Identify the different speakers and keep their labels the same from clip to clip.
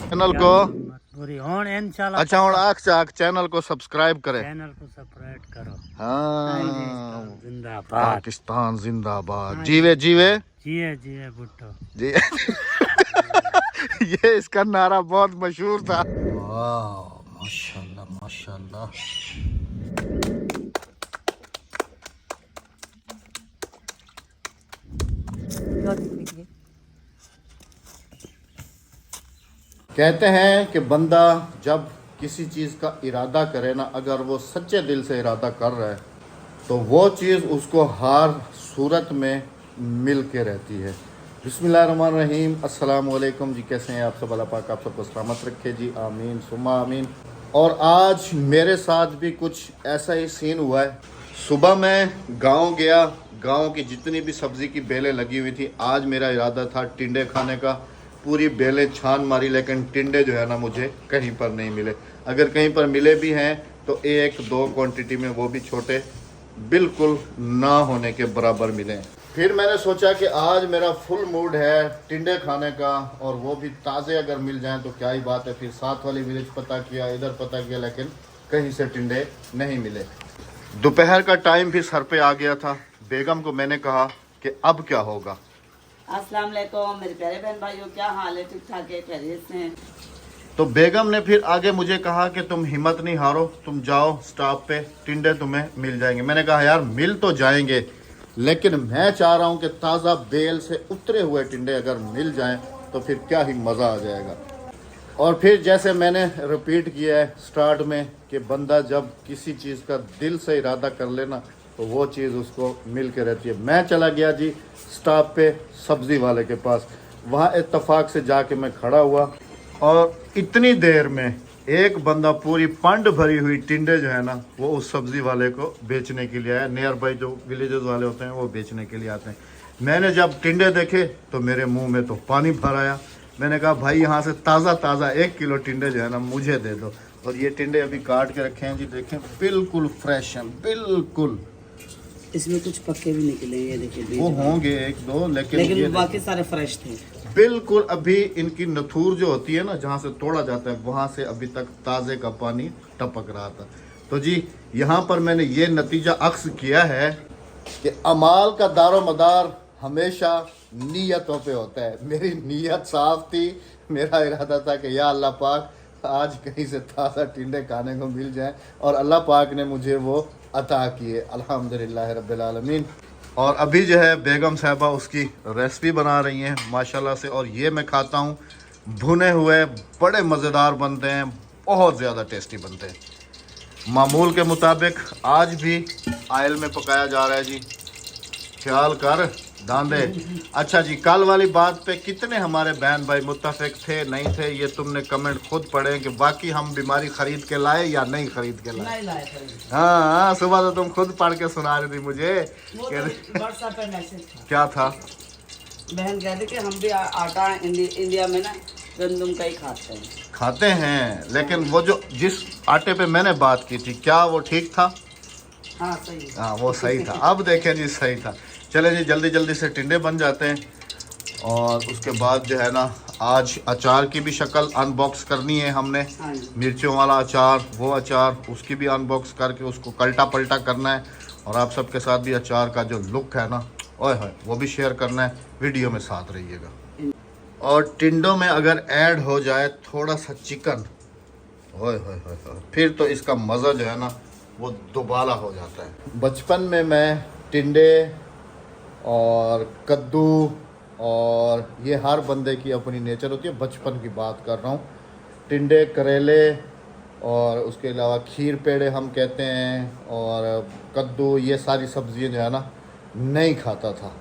Speaker 1: Channel को
Speaker 2: पूरी होण इंशाल्लाह।
Speaker 1: अच्छा हूँ आख से आख चैनल को सब्सक्राइब करे।
Speaker 2: चैनल को सब्सक्राइब करो।
Speaker 1: हाँ
Speaker 2: जिंदाबाद।
Speaker 1: पाकिस्तान जिंदाबाद। जीवे जीवे
Speaker 2: जिए जिए भुट्टो
Speaker 1: जी। ये इसका नारा बहुत मशहूर था। वाह माशाल्लाह माशाल्लाह। कहते हैं कि बंदा जब किसी चीज़ का इरादा करे ना, अगर वो सच्चे दिल से इरादा कर रहा है तो वो चीज़ उसको हर सूरत में मिल के रहती है। बिस्मिल्लाहिर्रहमानिर्रहीम, अस्सलाम वालेकुम जी। कैसे हैं आप सब? अल्लाह पाक आप सबको सलामत रखे जी, आमीन सुम्मा आमीन। और आज मेरे साथ भी कुछ ऐसा ही सीन हुआ है। सुबह मैं गांव गया, गांव की जितनी भी सब्ज़ी की बेलें लगी हुई थी, आज मेरा इरादा था टिंडे खाने का। पूरी बेलें छान मारी, लेकिन टिंडे जो है ना मुझे कहीं पर नहीं मिले। अगर कहीं पर मिले भी हैं तो एक दो क्वांटिटी में, वो भी छोटे, बिल्कुल ना होने के बराबर मिले। फिर मैंने सोचा कि आज मेरा फुल मूड है टिंडे खाने का, और वो भी ताज़े अगर मिल जाएं तो क्या ही बात है। फिर साथ वाली विलेज पता किया, इधर पता किया, लेकिन कहीं से टिंडे नहीं मिले। दोपहर का टाइम भी सर पे आ गया था। बेगम को मैंने कहा कि अब क्या होगा।
Speaker 3: अस्सलाम वालेकुम मेरे प्यारे बहन भाइयों, क्या हाल है? ठीक ठाक है, खैरियत से हैं?
Speaker 1: तो बेगम ने फिर आगे मुझे कहा कि तुम हिम्मत नहीं हारो, तुम जाओ स्टॉप पे, टिंडे तुम्हें मिल जाएंगे। मैंने कहा यार मिल तो जाएंगे, लेकिन मैं चाह रहा हूँ कि ताज़ा बेल से उतरे हुए टिंडे अगर मिल जाएं तो फिर क्या ही मज़ा आ जाएगा। और फिर जैसे मैंने रिपीट किया है स्टार्ट में कि बंदा जब किसी चीज़ का दिल से इरादा कर लेना तो वो चीज़ उसको मिल के रहती है। मैं चला गया जी स्टॉप पे सब्ज़ी वाले के पास। वहाँ इत्तेफाक से जाके मैं खड़ा हुआ, और इतनी देर में एक बंदा पूरी पंड भरी हुई टिंडे जो है ना वो उस सब्ज़ी वाले को बेचने के लिए आया। नियर बाई जो विलेजेस वाले होते हैं वो बेचने के लिए आते हैं। मैंने जब टिंडे देखे तो मेरे मुंह में तो पानी भर आया। मैंने कहा भाई यहाँ से ताज़ा ताज़ा 1 किलो टिंडे जो है ना मुझे दे दो। और ये टिंडे अभी काट के रखे हैं जी, देखें बिल्कुल फ्रेश हैं, बिल्कुल।
Speaker 3: इसमें कुछ पक्के भी निकले, ये देखिए।
Speaker 1: वो होंगे एक दो, लेकिन
Speaker 3: बाकी सारे फ्रेश थे
Speaker 1: बिल्कुल। अभी इनकी नथूर जो होती है ना, जहाँ से तोड़ा जाता है, वहाँ से अभी तक ताज़े का पानी टपक रहा था। तो जी यहाँ पर मैंने ये नतीजा अक्स किया है कि अमाल का दारो मदार हमेशा नीयतों पे होता है। मेरी नीयत साफ थी, मेरा इरादा था कि या अल्लाह पाक आज कहीं से ताज़ा टिंडे खाने को मिल जाए, और अल्लाह पाक ने मुझे वो अता किए, अल्हम्दुलिल्लाह रब्बिल आलमीन। और अभी जो है बेगम साहबा उसकी रेसिपी बना रही हैं माशाल्लाह से, और ये मैं खाता हूँ। भुने हुए बड़े मज़ेदार बनते हैं, बहुत ज़्यादा टेस्टी बनते हैं। मामूल के मुताबिक आज भी आयल में पकाया जा रहा है जी। ख्याल कर दांदे। अच्छा जी, कल वाली बात पे कितने हमारे बहन भाई मुत्तफिक थे नहीं थे, ये तुमने कमेंट खुद पढ़े कि बाकी हम बीमारी खरीद के लाए या नहीं खरीद के लाए। हाँ हाँ, सुबह तो तुम खुद पढ़ के सुना रही थी मुझे।
Speaker 3: व्हाट्सएप पे मैसेज था।
Speaker 1: क्या था?
Speaker 3: बहन कहते कि हम भी आटा इंडिया में ना गंदम का ही
Speaker 1: खाते हैं, लेकिन वो जो जिस आटे पे मैंने बात की थी, क्या वो ठीक था?
Speaker 3: हाँ सही।
Speaker 1: हाँ वो सही था। अब देखें जी, सही था। चले जी, जल्दी जल्दी से टिंडे बन जाते हैं। और उसके बाद जो है ना, आज अचार की भी शक्ल अनबॉक्स करनी है हमने। मिर्चों वाला अचार, वो अचार, उसकी भी अनबॉक्स करके उसको कल्टा पलटा करना है। और आप सबके साथ भी अचार का जो लुक है ना, ओए होए, वो भी शेयर करना है। वीडियो में साथ रहिएगा। और टिंडों में अगर ऐड हो जाए थोड़ा सा चिकन, ओए होए होए, फिर तो इसका मज़ा जो है ना वो दोबारा हो जाता है। बचपन में मैं टिंडे और कद्दू, और ये हर बंदे की अपनी नेचर होती है, बचपन की बात कर रहा हूँ। टिंडे, करेले, और उसके अलावा खीर पेड़े हम कहते हैं, और कद्दू, ये सारी सब्ज़ियाँ जो है ना नहीं खाता था।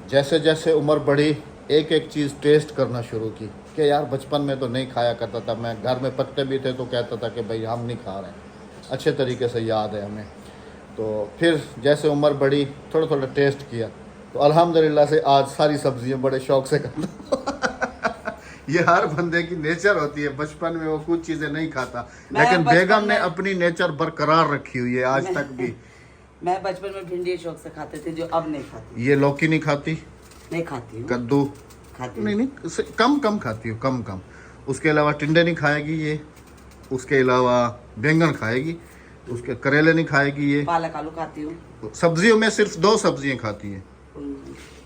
Speaker 1: जैसे जैसे उम्र बढ़ी एक एक चीज़ टेस्ट करना शुरू की कि यार बचपन में तो नहीं खाया करता था मैं। घर में पत्ते भी थे तो कहता था कि भाई हम नहीं खा रहे हैं, अच्छे तरीके से याद है हमें। तो फिर जैसे उम्र बढ़ी थोड़ा थोड़ा टेस्ट किया, तो अल्हम्दुलिल्लाह से आज सारी सब्जियां बड़े शौक से खाता। ये हर बंदे की नेचर होती है, बचपन में वो कुछ चीज़ें नहीं खाता, लेकिन बेगम ने अपनी नेचर बरकरार रखी हुई है आज तक भी।
Speaker 3: मैं बचपन में भिंडी शौक से खाते थे, जो अब नहीं खाती।
Speaker 1: ये लौकी नहीं खाती?
Speaker 3: नहीं खाती हूँ।
Speaker 1: कद्दू
Speaker 3: खाती
Speaker 1: नहीं, कम कम खाती हूँ, कम कम। उसके अलावा टिंडे नहीं खाएगी ये, उसके अलावा बैंगन खाएगी, उसके करेले नहीं खाएगी ये।
Speaker 3: पालक आलू खाती हूँ।
Speaker 1: सब्जियों में सिर्फ 2 सब्जियां खाती है,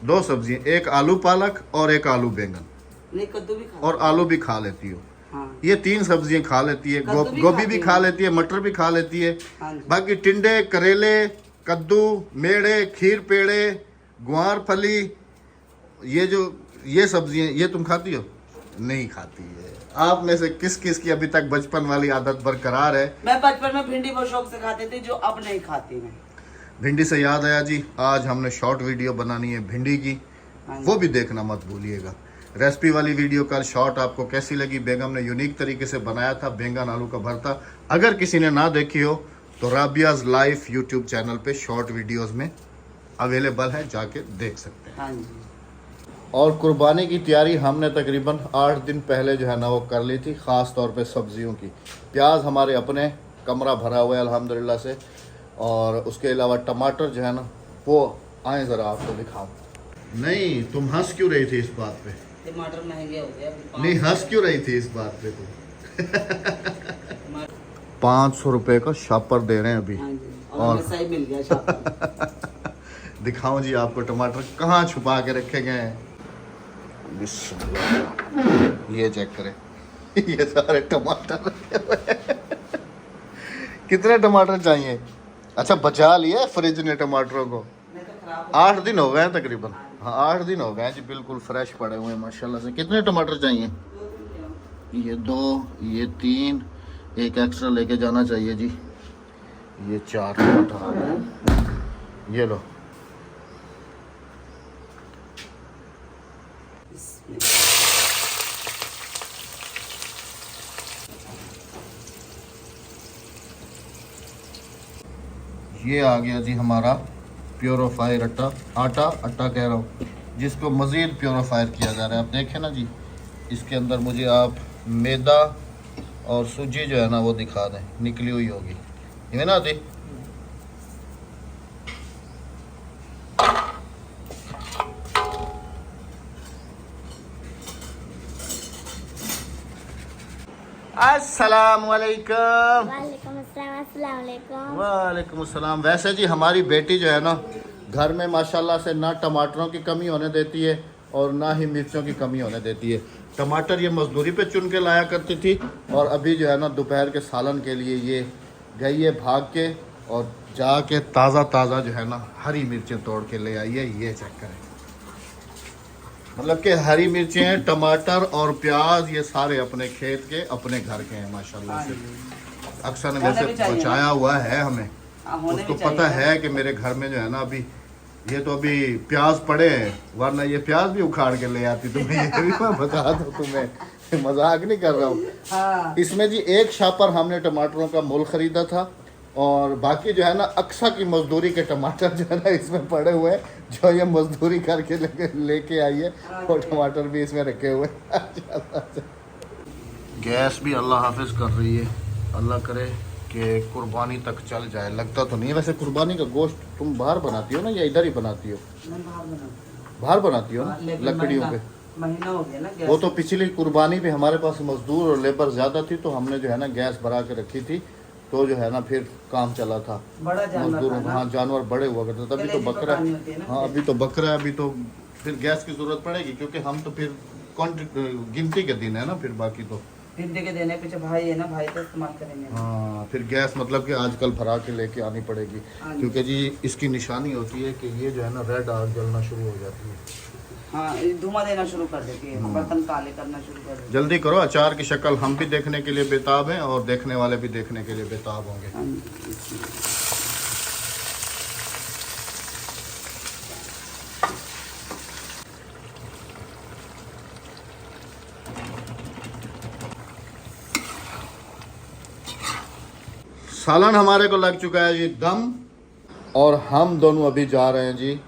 Speaker 1: 2 सब्जियां, एक आलू पालक और एक आलू बैंगन।
Speaker 3: नहीं, कद्दू भी खाती
Speaker 1: और आलू भी खा लेती हो।
Speaker 3: हाँ।
Speaker 1: ये 3 सब्जियां खा लेती है। गोभी भी खा लेती है, मटर भी खा लेती है।
Speaker 3: हाँ जी।
Speaker 1: बाकी टिंडे, करेले, कद्दू, मेड़े, खीर पेड़े, गुआर फली, ये सब्जियां ये तुम खाती हो? नहीं खाती है। आप में से किस किस की अभी तक बचपन वाली आदत बरकरार है?
Speaker 3: मैं बचपन में भिंडी बहुत शौक से खाती थी, जो अब नहीं खाती मैं।
Speaker 1: भिंडी से याद आया जी, आज हमने शॉर्ट वीडियो बनानी है भिंडी की, वो भी देखना मत भूलिएगा। रेसिपी वाली वीडियो कल शॉर्ट आपको कैसी लगी? बेगम ने यूनिक तरीके से बनाया था बैंगन आलू का भरता। अगर किसी ने ना देखी हो तो राबियाज लाइफ यूट्यूब चैनल पे शॉर्ट वीडियोस में अवेलेबल है, जाके देख सकते हैं।
Speaker 3: हाँ जी।
Speaker 1: और कुर्बानी की तैयारी हमने तकरीबन 8 दिन पहले जो है ना वो कर ली थी, ख़ास तौर पे सब्जियों की। प्याज हमारे अपने, कमरा भरा हुआ है अल्हम्दुलिल्लाह से, और उसके अलावा टमाटर जो है ना वो आए ज़रा आपको दिखाऊं। नहीं, तुम हंस क्यों रही थी इस बात पे?
Speaker 3: टमाटर महंगे हो गए अभी।
Speaker 1: नहीं, हंस क्यों रही थी इस बात पे तुम? 500 रुपए का शापर दे रहे हैं अभी।
Speaker 3: हाँ जी, और हमें सही मिल गया शापर।
Speaker 1: दिखाऊं जी आपको टमाटर कहाँ छुपा के रखे गए हैं। बिस्मिल्लाह, ये चेक करें ये सारे टमाटर रखे हुए हैं। कितने टमाटर चाहिए? अच्छा, बचा लिए फ्रिज ने टमाटरों को।
Speaker 3: नहीं तो खराब
Speaker 1: 8 दिन हो गए हैं तकरीबन। हाँ, 8 दिन हो गए हैं जी, बिल्कुल फ्रेश पड़े हुए हैं माशाल्लाह से। कितने टमाटर चाहिए? ये 2, ये 3, एक एक्स्ट्रा लेके जाना चाहिए जी। ये 4 टमाटर आ गए, ये लो। ये आ गया जी हमारा प्योरीफायर आटा कह रहा हूँ, जिसको मज़ीद प्योरीफायर किया जा रहा है। आप देखें ना जी, इसके अंदर मुझे आप मैदा और सूजी जो है ना वो दिखा दें, निकली हुई होगी, ये ना दी। अस्सलाम वालेकुम।
Speaker 4: वालेकुम अस्सलाम, अस्सलाम वालेकुम।
Speaker 1: वालेकुम अस्सलाम। वैसे जी हमारी बेटी जो है ना घर में माशाल्लाह से ना टमाटरों की कमी होने देती है और ना ही मिर्चों की कमी होने देती है। टमाटर ये मजदूरी पे चुन के लाया करती थी, और अभी जो है ना दोपहर के सालन के लिए ये गई है भाग के, और जाके ताज़ा जो है ना हरी मिर्चें तोड़ के ले आई है। ये चेक करें, मतलब कि हरी मिर्चें, टमाटर और प्याज ये सारे अपने खेत के, अपने घर के हैं माशाल्लाह से। अक्सर ने वैसे बचाया हुआ है हमें, उसको पता है कि मेरे घर में जो है ना अभी ये तो अभी प्याज पड़े हैं, वरना ये प्याज भी उखाड़ के ले आती। तुम्हें ये भी मैं बता दूं, तुम्हें मजाक नहीं कर रहा हूँ।
Speaker 3: हाँ।
Speaker 1: इसमें जी एक शापर हमने टमाटरों का मोल खरीदा था, और बाकी जो है ना अक्सा की मजदूरी के टमाटर जो है ना इसमें पड़े हुए हैं, जो ये मजदूरी करके लेके आई है, और टमाटर भी इसमें रखे हुए हैं। गैस भी अल्लाह हाफिज कर रही है, अल्लाह करे कि कुर्बानी तक चल जाए। लगता तो नहीं है वैसे कुर्बानी का गोश्त तुम बाहर बनाती हो ना या इधर ही बनाती हो? बाहर बनाती हो ना, लकड़ियों पे।
Speaker 3: महीना हो गया ना गैस।
Speaker 1: वो तो पिछली कुर्बानी पे हमारे पास मजदूर और लेबर ज़्यादा थी, तो हमने जो है ना गैस भरा के रखी थी, तो जो है ना फिर काम चला था।
Speaker 3: बड़ा जानवर
Speaker 1: मजदूरों,
Speaker 3: था ना?
Speaker 1: हाँ जानवर बड़े हुआ करते, तभी तो
Speaker 3: गलेजी
Speaker 1: बकरा।
Speaker 3: पकानी होती है ना?
Speaker 1: हाँ, अभी तो बकरा है, अभी तो फिर गैस की जरूरत पड़ेगी, क्योंकि हम तो फिर गिनती के दिन है ना, फिर बाकी तो
Speaker 3: भिंडी के देने पीछे भाई है ना, भाई तो इस्तेमाल करेंगे।
Speaker 1: हाँ, फिर गैस मतलब कि आजकल भरा के लेके आनी पड़ेगी,
Speaker 3: हाँ जी।
Speaker 1: क्योंकि जी इसकी निशानी होती है कि ये जो है ना रेड आग जलना शुरू हो जाती है।
Speaker 3: हाँ, ये धुआं देना शुरू कर देती है, बर्तन काले करना शुरू कर देती
Speaker 1: जल्दी करो, अचार की शक्ल हम भी देखने के लिए बेताब हैं, और देखने वाले भी देखने के लिए बेताब होंगे।
Speaker 3: है। हाँ जी।
Speaker 1: सालन हमारे को लग चुका है जी दम, और हम दोनों अभी जा रहे हैं जी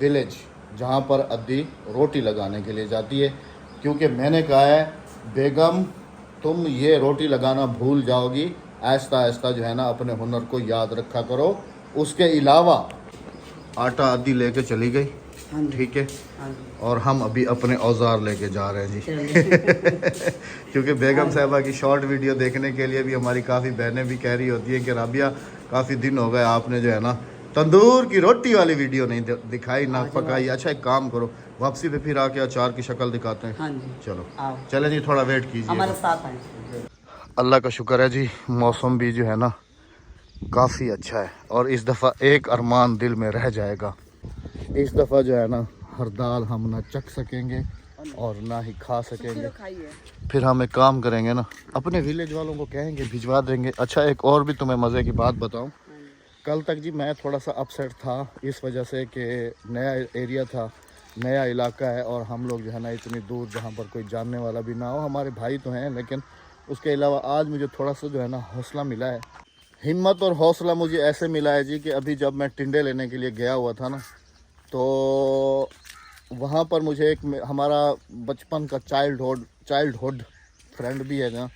Speaker 1: विलेज, जहाँ पर अद्दी रोटी लगाने के लिए जाती है, क्योंकि मैंने कहा है बेगम तुम ये रोटी लगाना भूल जाओगी, आहिस्ता आहिस्ता जो है ना अपने हुनर को याद रखा करो। उसके अलावा आटा अद्दी लेके चली गई,
Speaker 3: हाँ जी।
Speaker 1: ठीक है।
Speaker 3: हाँ जी।
Speaker 1: और हम अभी अपने औजार लेके जा रहे हैं जी
Speaker 3: चलिए।
Speaker 1: क्योंकि बेगम साहबा की शॉर्ट वीडियो देखने के लिए भी हमारी काफ़ी बहनें भी कह रही होती हैं कि राबिया काफ़ी दिन हो गए आपने जो है ना तंदूर की रोटी वाली वीडियो नहीं दिखाई ना पकाई। अच्छा एक काम करो, वापसी पे फिर आके अचार की शक्ल दिखाते हैं।
Speaker 3: हाँ जी।
Speaker 1: चलो
Speaker 3: आओ
Speaker 1: चले जी, थोड़ा वेट कीजिए।
Speaker 3: हमारे साथ आए।
Speaker 1: अल्लाह का शुक्र है जी, मौसम भी जो है ना काफ़ी अच्छा है। और इस दफ़ा एक अरमान दिल में रह जाएगा, इस दफ़ा जो है ना हर दाल हम ना चख सकेंगे और ना ही खा सकेंगे। फिर हम एक काम करेंगे ना, अपने विलेज वालों को कहेंगे भिजवा देंगे। अच्छा एक और भी तुम्हें मज़े की बात बताऊं, कल तक जी मैं थोड़ा सा अपसेट था इस वजह से कि नया एरिया था, नया इलाका है और हम लोग जो है ना इतनी दूर जहाँ पर कोई जानने वाला भी ना हो। हमारे भाई तो हैं लेकिन उसके अलावा आज मुझे थोड़ा सा जो है ना हौसला मिला है, हिम्मत और हौसला मुझे ऐसे मिला है जी कि अभी जब मैं टिंडे लेने के लिए गया हुआ था ना, तो वहाँ पर मुझे एक हमारा बचपन का चाइल्डहुड फ्रेंड भी है ना,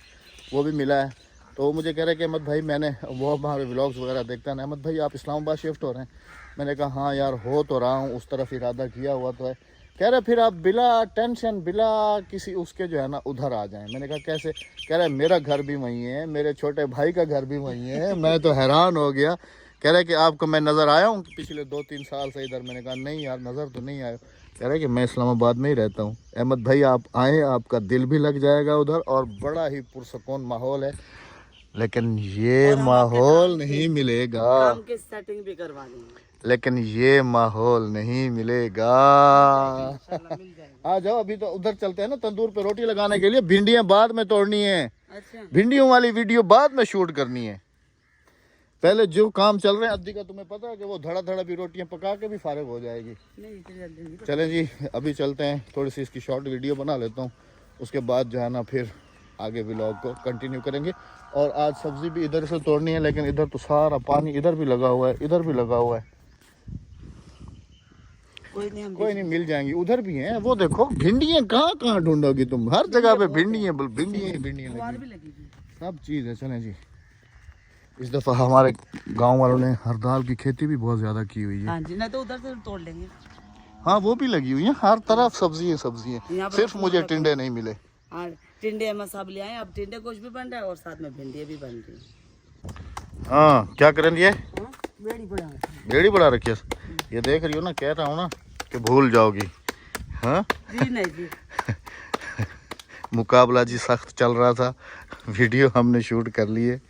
Speaker 1: वो भी मिला है। तो वो मुझे कह रहे कि अहमद भाई, मैंने वो हमारे व्लॉग्स वगैरह देखता है ना, अहमद भाई आप इस्लामाबाद शिफ्ट हो रहे हैं? मैंने कहा हाँ यार हो तो रहा हूँ, उस तरफ इरादा किया हुआ तो है। कह रहे फिर आप बिला टेंशन बिला किसी उसके जो है ना उधर आ जाएं। मैंने कहा कैसे? कह रहे मेरा घर भी वहीं है, मेरे छोटे भाई का घर भी वहीं है। मैं तो हैरान हो गया। कह रहे कि आपको मैं नज़र आया हूँ पिछले 2-3 साल से इधर? मैंने कहा नहीं यार नज़र तो नहीं आया। कह रहे कि मैं इस्लामाबाद में ही रहता हूँ। अहमद भाई आप आए, आपका दिल भी लग जाएगा उधर और बड़ा ही पुरसकून माहौल है, लेकिन ये माहौल नहीं मिलेगा।
Speaker 3: काम की सेटिंग भी करवा देंगे,
Speaker 1: लेकिन ये माहौल नहीं मिलेगा। आ जाओ, अभी तो उधर चलते हैं ना तंदूर पे रोटी लगाने के लिए। भिंडियां बाद में तोड़नी है,
Speaker 3: अच्छा
Speaker 1: भिंडियों वाली वीडियो बाद में शूट करनी है। पहले जो काम चल रहे हैं अद्दी का तुम्हें पता है कि वो धड़ा धड़ा भी रोटियां पका के भी फारिग हो जाएगी।
Speaker 3: नहीं इतनी जल्दी नहीं।
Speaker 1: चलें जी अभी चलते हैं, थोड़ी सी इसकी शॉर्ट वीडियो बना लेता हूँ, उसके बाद जो है ना फिर आगे व्लॉग को कंटिन्यू करेंगे। और आज सब्जी भी इधर से तोड़नी है, लेकिन इधर तो सारा पानी इधर भी लगा हुआ है, इधर भी लगा हुआ है। कोई नहीं मिल जाएंगी, उधर भी हैं। वो देखो भिंडियाँ कहाँ कहाँ ढूंढोगी तुम, हर जगह पे भिंडियाँ भिंडियाँ लगी, सब चीज़ है। चलें जी, इस दफ़ा हमारे गांव वालों ने हर दाल की खेती भी बहुत ज़्यादा की हुई है।
Speaker 3: हाँ जी, नहीं तो उधर से तोड़ लेंगे।
Speaker 1: हाँ वो भी लगी हुई है, हर तरफ सब्जी है।
Speaker 3: यहाँ पर
Speaker 1: सिर्फ मुझे टिंडे नहीं मिले।
Speaker 3: हाँ टिंडे हम सब ले आए, अब टिंडे कुछ भी बन रहा है और साथ में भिंडी भी बन रही है।
Speaker 1: हाँ क्या करें ये
Speaker 3: हाँ, बेड़ी बढ़ा
Speaker 1: बेड़ी बढ़ा रखी है, ये देख रही हो ना, कह रहा हूँ ना कि भूल जाओगी। हाँ
Speaker 3: जी नहीं जी।
Speaker 1: मुकाबला जी सख्त चल रहा था, वीडियो हमने शूट कर ली है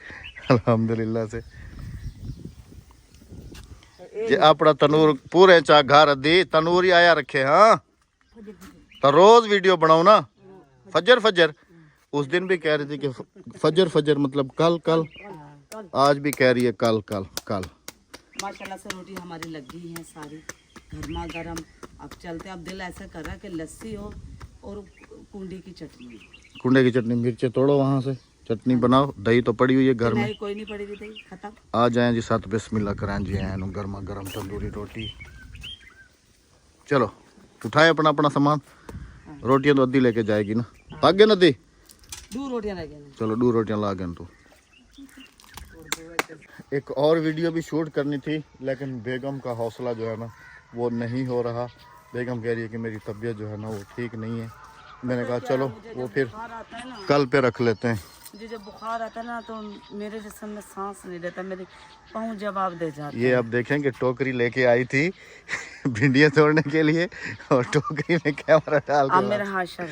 Speaker 1: अल्हम्दुलिल्लाह से। जे अपना तनूर पूरे चा घर दी तनूर ही आया रखे। हाँ तो रोज वीडियो बनाओ ना, फजर उस दिन भी कह रही थी कि फजर मतलब कल आज भी कह रही है कल।
Speaker 3: माशाल्लाह से रोटी हमारी लग गई है सारी गर्मा गर्म। अब चलते, अब दिल ऐसा कर रहा है कि लस्सी हो और कुंडे की चटनी,
Speaker 1: मिर्चे तोड़ो वहाँ से, चटनी बनाओ। दही तो पड़ी हुई है घर में,
Speaker 3: नहीं कोई नहीं पड़ी हुई दही, खत्म।
Speaker 1: आ जाएं जी, साथ बिस्मिल्लाह कराएं जी। एन गर्मा गर्म तंदूरी रोटी। चलो उठाए अपना अपना सामान, रोटियां तो अद्धी लेके जाएगी ना, भाग्य नदी
Speaker 3: 2 रोटियां रह गई।
Speaker 1: चलो 2 रोटियां ला गए। तो एक और वीडियो भी शूट करनी थी, लेकिन बेगम का हौसला जो है ना वो नहीं हो रहा। बेगम कह रही है कि मेरी तबीयत जो है ना वो ठीक नहीं है। मैंने कहा चलो वो फिर कल पे रख लेते हैं।
Speaker 3: मुझे जब बुखार आता है ना तो मेरे जिस्म में सांस नहीं लेता, मेरे पाँव जवाब दे जाते।
Speaker 1: ये अब देखें कि टोकरी लेके आई थी भिंडियाँ तोड़ने के लिए और टोकरी में कैमरा डाल के,
Speaker 3: मेरा हाथ शर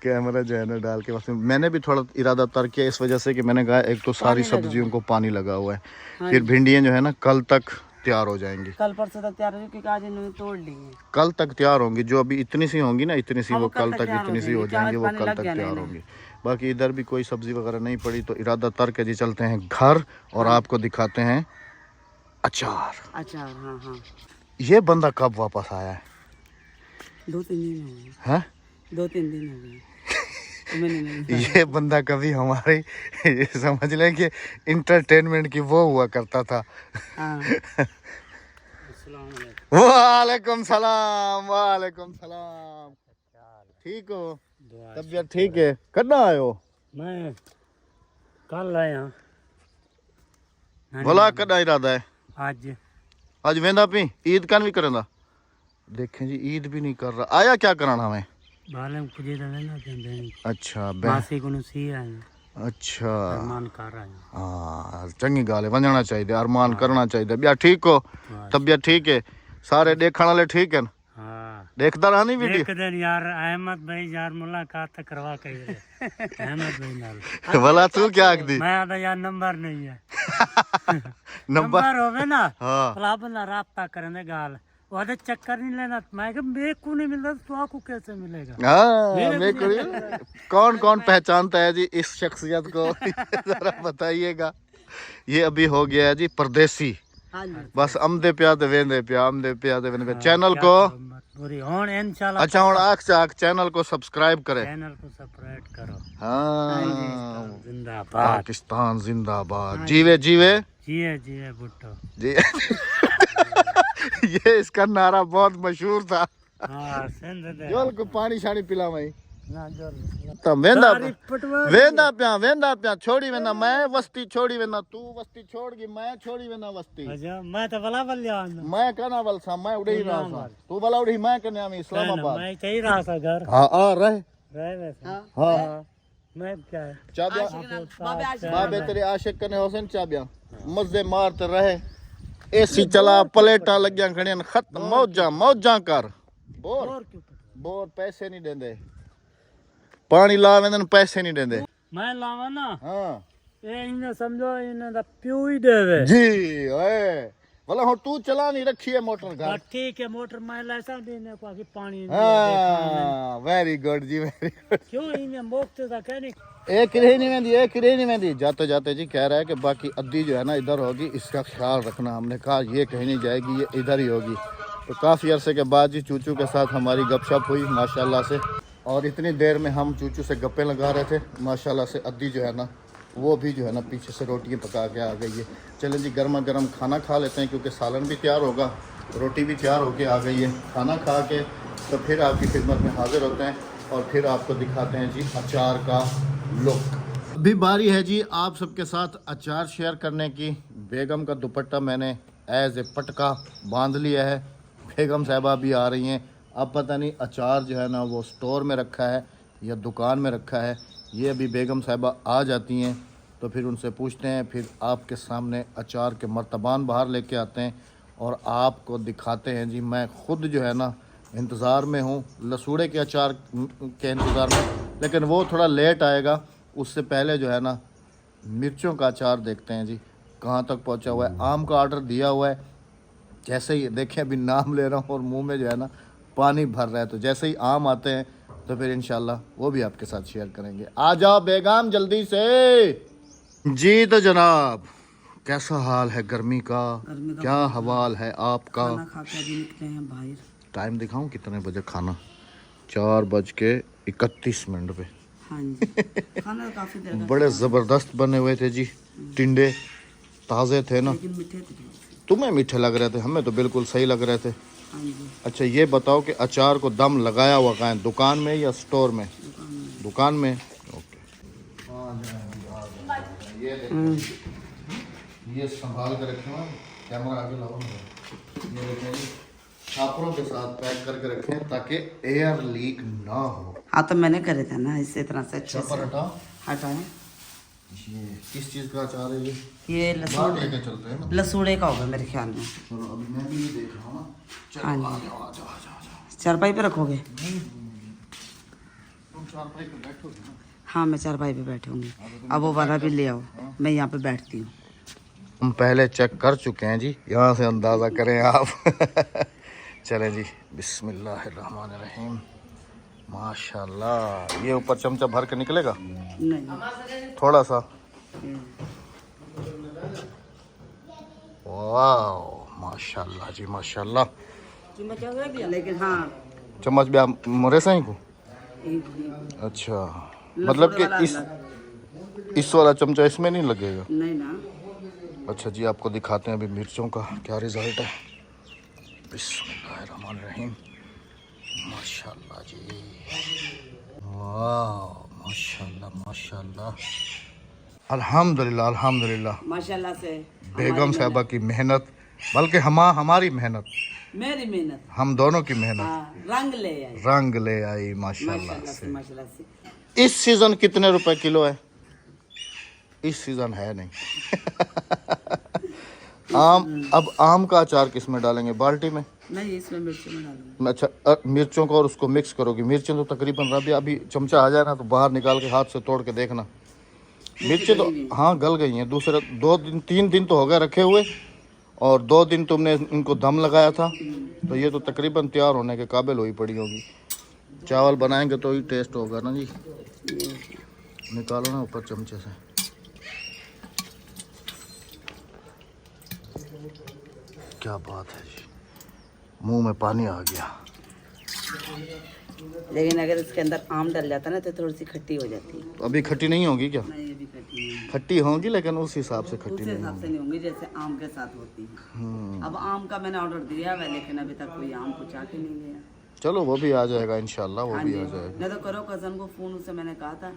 Speaker 1: कैमरा जो है ना डाल के। मैंने भी थोड़ा इरादा तर किया इस वजह से कि मैंने कहा एक तो सारी सब्जियों को पानी लगा हुआ है।
Speaker 3: हाँ
Speaker 1: फिर भिंडियाँ जो है ना कल तक तैयार हो जाएंगी,
Speaker 3: कल परसों तक तैयार होगी क्योंकि आज इन्होंने तोड़ ली है।
Speaker 1: कल तक तैयार होंगी। जो अभी इतनी सी होंगी ना, इतनी सी
Speaker 3: हाँ,
Speaker 1: वो कल तक
Speaker 3: तैयार
Speaker 1: इतनी सी हो जाएंगी, वो कल तक
Speaker 3: गया
Speaker 1: तैयार
Speaker 3: ना
Speaker 1: होंगी। बाकी इधर भी कोई सब्जी वगैरह नहीं पड़ी, तो इरादा तर के जी चलते हैं घर और आपको दिखाते हैं अचार।
Speaker 3: हाँ।
Speaker 1: ये बंदा कब वापस आया है?
Speaker 3: 2-3 दिन हो गए।
Speaker 1: हैं?
Speaker 3: 2-3 दिन हो गए। मैंने नहीं
Speaker 1: ये बंदा कभी हमारे समझ लें कि इंटरटेनमेंट की वो हुआ करता था।
Speaker 3: हाँ।
Speaker 1: वालेकुम सलाम। ठीक हो? तबीयत ठीक है? कब आए हो?
Speaker 2: मैं कल आया।
Speaker 1: भला कदा इरादा है?
Speaker 2: आज
Speaker 1: आज वेंदा पी ईद कान भी करेंदा? देखें जी ईद भी नहीं कर रहा। आया क्या कराना हमें?
Speaker 2: बालम कुछ देना देंगे।
Speaker 1: अच्छा
Speaker 2: मासी को सी है।
Speaker 1: अच्छा
Speaker 2: अरमान कर रहा है।
Speaker 1: हाँ चंगी गाल है, वंजना चाहिए, अरमान करना चाहिए। बिया ठीक हो? तबियत ठीक है? सारे देखने वाले ठीक है?
Speaker 2: हाँ
Speaker 1: देखता रहा नहीं वीडियो?
Speaker 2: एक दिन यार अहमद भाई यार मुलाकात करवा के अहमद भाई नाल
Speaker 1: भला तू क्या आख दी?
Speaker 2: मैं आदा यार नंबर नहीं है।
Speaker 1: नंबर
Speaker 2: होवे ना
Speaker 1: हाँ
Speaker 2: भला बंदा राब्ता करने गाल वादे चक्कर नहीं लेना। मैं कहा मेरे को नहीं मिलता तो आपको कैसे मिलेगा?
Speaker 1: हाँ मेरे को कौन कौन पहचानता है जी इस शख्सियत को? जरा बताइएगा। ये अभी हो गया है जी परदेसी।
Speaker 3: हाँ जी
Speaker 1: बस अमदे प्यादे वेंदे प्या, अमदे प्यादे वेंदे प्या। चैनल को
Speaker 2: पूरी होन इंशाल्लाह।
Speaker 1: अच्छा हुन आख से आख चैनल को सब्सक्राइब करे।
Speaker 2: चैनल को सब्सक्राइब करो।
Speaker 1: हाँ
Speaker 2: जिंदाबाद
Speaker 1: पाकिस्तान जिंदाबाद। जीवे जीवे
Speaker 2: जिए जिए भुट्टो
Speaker 1: जी। ये इसका नारा बहुत मशहूर था।
Speaker 2: हाँ सिंध दे
Speaker 1: जोल को पानी शानी पिला मई
Speaker 2: ना जो
Speaker 1: तो वेंदा
Speaker 2: सारी पटवा
Speaker 1: वेंदा प्या छोड़ी वेंदा मैं वस्ती छोड़ी वेंदा तू वस्ती छोड़ गई मैं छोड़ी वेंदा वस्ती।
Speaker 2: अच्छा मैं तो भला बल्ले आना
Speaker 1: मैं कहना वल सा मैं उड़े ही रहा था तू भला उड़ी मैं कन्या में इस्लामाबाद।
Speaker 2: मैं चाहिए रहा था घर
Speaker 1: हाँ आ रहे
Speaker 2: रह वैसे
Speaker 1: हाँ
Speaker 2: मैं क्या है
Speaker 1: चाबिया
Speaker 3: बाबे आज
Speaker 1: बाबे तेरे आशिक कने हुसैन चाबिया मजे मारते रहे। एसी चला प्लेटा लगिया खड़ियां खत्म मौजा मौजा कर। बोर
Speaker 2: और क्यों
Speaker 1: बोर पैसे नहीं देंदे पानी ला वेंदन पैसे नहीं देंदे।
Speaker 2: मैं लावा ना
Speaker 1: हाँ
Speaker 2: ये इन्हें समझो इन्हें तो प्यू ही देवे
Speaker 1: जी ओए भला हो तू चला नहीं रखी है मोटर घर।
Speaker 2: ठीक है मोटर मैं लाइसा देने को आगे पानी
Speaker 1: हाँ वेरी गुड जी वेरी गुड।
Speaker 2: क्यों इन्हें मोकते था कहने
Speaker 1: एक रही नहीं वेंदी एक रही नहीं वेंदी। जाते जाते जी कह रहा है कि बाकी अद्धी जो है ना इधर होगी इसका ख्याल रखना। हमने कहा ये कहीं नहीं जाएगी ये इधर ही होगी। तो काफ़ी अरसे के बाद जी चूचू के साथ हमारी गपशप हुई माशाल्लाह से। और इतनी देर में हम चूचू से गप्पे लगा रहे थे माशाल्लाह से अद्धी जो है ना वो भी जो है ना पीछे से रोटियाँ पका के आ गई है। चलें जी गर्मा गर्म खाना खा लेते हैं क्योंकि सालन भी तैयार होगा रोटी भी तैयार होके आ गई है। खाना खा के तो फिर आपकी खिदमत में हाजिर होते हैं और फिर आपको दिखाते हैं जी अचार का लुक। अभी बारी है जी आप सबके साथ अचार शेयर करने की। बेगम का दुपट्टा मैंने एज ए पटका बांध लिया है। बेगम साहिबा भी आ रही हैं। अब पता नहीं अचार जो है ना वो स्टोर में रखा है या दुकान में रखा है। ये अभी बेगम साहिबा आ जाती हैं तो फिर उनसे पूछते हैं फिर आपके सामने अचार के मर्तबान बाहर लेके आते हैं और आपको दिखाते हैं जी। मैं ख़ुद जो है ना इंतज़ार में हूँ लसूड़े के अचार के इंतज़ार में लेकिन वो थोड़ा लेट आएगा। उससे पहले जो है ना मिर्चों का अचार देखते हैं जी कहाँ तक पहुँचा हुआ है। आम का ऑर्डर दिया हुआ है। जैसे ही देखें अभी नाम ले रहा हूँ और मुंह में जो है ना पानी भर रहा है। तो जैसे ही आम आते हैं तो फिर इंशाल्लाह वो भी आपके साथ शेयर करेंगे। आ जाओ बेगम जल्दी से जी। तो जनाब कैसा हाल है गर्मी का क्या हवाल है आपका?
Speaker 3: खाना खा के अभी निकले हैं बाहर।
Speaker 1: टाइम दिखाऊं कितने बजे खाना? 4:31 पे।
Speaker 3: हाँ जी खाना तो काफी देर का
Speaker 1: बड़े ज़बरदस्त बने हुए थे जी। टिंडे ताज़े थे ना?
Speaker 3: लेकिन मीठे थे।
Speaker 1: तुम्हें मीठे लग रहे थे हमें तो बिल्कुल सही लग रहे थे।
Speaker 3: हाँ जी
Speaker 1: अच्छा ये बताओ कि अचार को दम लगाया हुआ कहाँ है दुकान में या स्टोर में? दुकान में। ओके ये संभाल कर रखे हैं कैमरा आगे लाओ। ये देखें जी छापरों के साथ पैक करके रखें ताकि एयर लीक ना हो।
Speaker 3: हाँ तो मैंने करे थे ना इसी तरह से अच्छे से
Speaker 1: छापर हटाओ।
Speaker 3: हटाएं।
Speaker 1: ये किस चीज़ का अचार है ये?
Speaker 3: ये
Speaker 1: बाहर
Speaker 3: लसूण
Speaker 1: लेके चलते हैं ना।
Speaker 3: लसूड़े का होगा मेरे ख्याल में।
Speaker 1: चलो अभी मैं भी ये देख रहा हूँ ना। चलो
Speaker 3: हाँ
Speaker 1: आ
Speaker 3: जी।
Speaker 1: जाओ आ जाओ आ जाओ आ जाओ।
Speaker 3: चारपाई पे रखोगे?
Speaker 1: तुम चारपाई पे बैठोगे ना?
Speaker 3: हाँ मैं चारपाई पे बैठी हूँगी। अब वो वाला भी ले आओ मैं यहाँ पे बैठती हूँ।
Speaker 1: हम पहले चेक कर चुके हैं जी यहाँ से अंदाज़ा करें आप। चलें जी बिस्मिल्लाहिर्रहमानिर्रहीम माशाल्लाह। ये ऊपर चमचा भर के निकलेगा
Speaker 3: नहीं
Speaker 1: थोड़ा सा। वाह माशाल्लाह जी माशाल्लाह।
Speaker 3: लेकिन हाँ
Speaker 1: चम्मच भी आप मोरे सही को? अच्छा मतलब कि इस वाला चमचा इसमें नहीं लगेगा?
Speaker 3: नहीं ना।
Speaker 1: अच्छा जी आपको दिखाते हैं अभी मिर्चों का क्या रिजल्ट है। बिस्मिल्लाहिर्रहमानिर्रहीम माशाल्लाह जी वाह माशाल्लाह माशाल्लाह अल्हम्दुलिल्लाह अल्हम्दुलिल्लाह।
Speaker 3: माशाल्लाह से
Speaker 1: बेगम साहिबा की मेहनत बल्कि हमारी मेहनत
Speaker 3: मेरी मेहनत,
Speaker 1: हम दोनों की मेहनत
Speaker 3: हाँ, रंग ले आई
Speaker 1: रंग ले आई माशाल्लाह
Speaker 3: माशाल्लाह
Speaker 1: से।
Speaker 3: से, माशाल्लाह से।
Speaker 1: इस सीजन कितने रुपए किलो है? इस सीजन है नहीं। अब आम का अचार किस में डालेंगे? बाल्टी में?
Speaker 3: नहीं, इसमें मिर्ची में डालूंगी।
Speaker 1: अच्छा, मिर्चों को और उसको मिक्स करोगी। मिर्चें तो तकरीबन अभी चमचा आ जाए ना तो बाहर निकाल के हाथ से तोड़ के देखना। मिर्चें तो हाँ गल गई हैं। दूसरे 3 दिन तो हो गए रखे हुए, और 2 दिन तुमने इनको दम लगाया था, तो ये तो तकरीबन तैयार होने के काबिल हुई पड़ी होगी। चावल बनाएंगे तो ही टेस्ट होगा ना जी। निकालो ना ऊपर चमचे से। क्या बात है जी, मुंह में पानी आ गया।
Speaker 3: लेकिन अगर इसके अंदर आम डल जाता ना तो थोड़ी सी खट्टी हो जाती है।
Speaker 1: तो अभी खट्टी नहीं होगी क्या?
Speaker 3: नहीं, अभी खट्टी नहीं,
Speaker 1: खट्टी होगी लेकिन उस हिसाब से खट्टी
Speaker 3: उस
Speaker 1: नहीं
Speaker 3: हिसाब
Speaker 1: होगी।
Speaker 3: से नहीं होंगी जैसे आम के साथ होती है। अब आम का मैंने ऑर्डर दिया है, लेकिन अभी तक कोई आम पहुँचा के नहीं गया।
Speaker 1: चलो वो भी आ जाएगा इंशाल्लाह, वो
Speaker 3: हाँ
Speaker 1: भी
Speaker 3: जी,
Speaker 1: आ जाएगा।
Speaker 3: नहीं तो करो कज़न को फ़ोन, उससे मैंने कहा था।